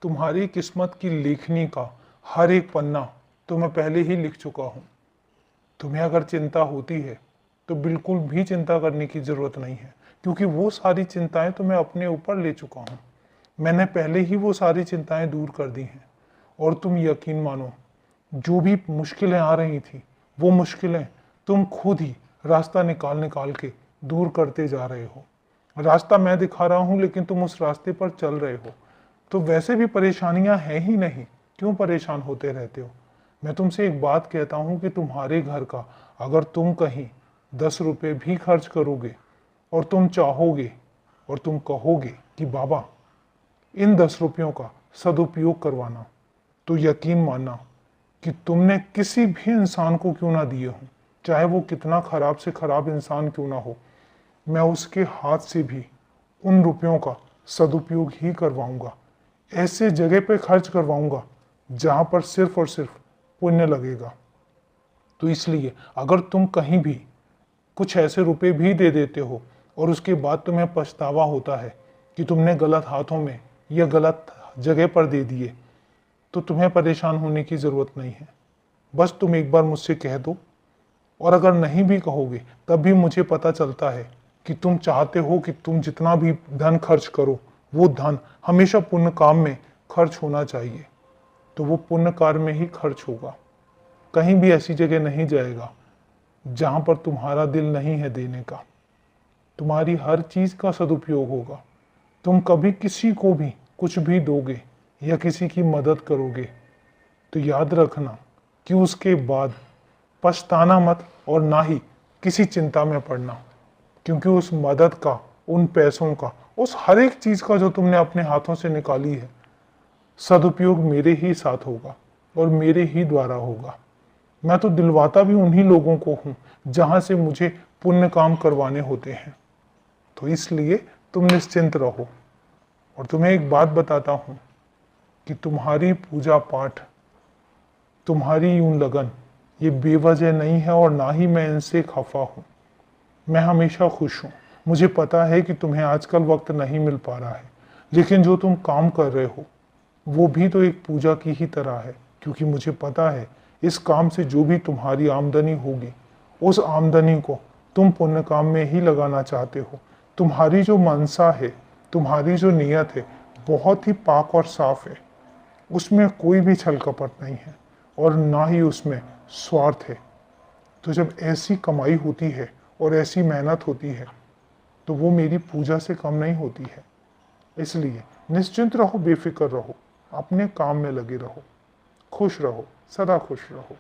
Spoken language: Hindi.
तुम्हारी किस्मत की लेखनी का हर एक पन्ना तो मैं पहले ही लिख चुका हूँ। तुम्हें अगर चिंता होती है तो बिल्कुल भी चिंता करने की ज़रूरत नहीं है, क्योंकि वो सारी चिंताएं तो मैं अपने ऊपर ले चुका हूँ। मैंने पहले ही वो सारी चिंताएं दूर कर दी हैं। और तुम यकीन मानो, जो भी मुश्किलें आ रही थी वो मुश्किलें तुम खुद ही रास्ता निकाल निकाल के दूर करते जा रहे हो। रास्ता मैं दिखा रहा हूँ लेकिन तुम उस रास्ते पर चल रहे हो। तो वैसे भी परेशानियां हैं ही नहीं, क्यों परेशान होते रहते हो। मैं तुमसे एक बात कहता हूँ कि तुम्हारे घर का अगर तुम कहीं 10 रुपये भी खर्च करोगे और तुम चाहोगे और तुम कहोगे कि बाबा इन 10 रुपयों का सदुपयोग करवाना, तो यकीन मानना कि तुमने किसी भी इंसान को क्यों ना दिए हो, चाहे वो कितना खराब से खराब इंसान क्यों ना हो, मैं उसके हाथ से भी उन रुपयों का सदुपयोग ही करवाऊंगा। ऐसे जगह पे खर्च करवाऊंगा जहां पर सिर्फ और सिर्फ पुण्य लगेगा। तो इसलिए अगर तुम कहीं भी कुछ ऐसे रुपए भी दे देते हो और उसके बाद तुम्हें पछतावा होता है कि तुमने गलत हाथों में या गलत जगह पर दे दिए, तो तुम्हें परेशान होने की ज़रूरत नहीं है। बस तुम एक बार मुझसे कह दो, और अगर नहीं भी कहोगे तब भी मुझे पता चलता है कि तुम चाहते हो कि तुम जितना भी धन खर्च करो वो धन हमेशा पुण्य काम में खर्च होना चाहिए। तो वो पुण्य कार्य में ही खर्च होगा, कहीं भी ऐसी जगह नहीं जाएगा जहां पर तुम्हारा दिल नहीं है देने का। तुम्हारी हर चीज का सदुपयोग होगा। तुम कभी किसी को भी कुछ भी दोगे या किसी की मदद करोगे तो याद रखना कि उसके बाद पछताना मत, और ना ही किसी चिंता में पड़ना, क्योंकि उस मदद का, उन पैसों का, उस हर एक चीज का जो तुमने अपने हाथों से निकाली है, सदुपयोग मेरे ही साथ होगा और मेरे ही द्वारा होगा। मैं तो दिलवाता भी उन्हीं लोगों को हूं जहां से मुझे पुण्य काम करवाने होते हैं। तो इसलिए तुम निश्चिंत रहो। और तुम्हें एक बात बताता हूं कि तुम्हारी पूजा पाठ, तुम्हारी यूं लगन, ये बेवजह नहीं है और ना ही मैं इनसे खफा हूं। मैं हमेशा खुश हूं। मुझे पता है कि तुम्हें आजकल वक्त नहीं मिल पा रहा है, लेकिन जो तुम काम कर रहे हो वो भी तो एक पूजा की ही तरह है, क्योंकि मुझे पता है इस काम से जो भी तुम्हारी आमदनी होगी उस आमदनी को तुम पुण्य काम में ही लगाना चाहते हो। तुम्हारी जो मनसा है, तुम्हारी जो नीयत है, बहुत ही पाक और साफ है। उसमें कोई भी छल कपट नहीं है और ना ही उसमें स्वार्थ है। तो जब ऐसी कमाई होती है और ऐसी मेहनत होती है तो वो मेरी पूजा से कम नहीं होती है। इसलिए निश्चिंत रहो, बेफिक्र रहो, अपने काम में लगे रहो, खुश रहो, सदा खुश रहो।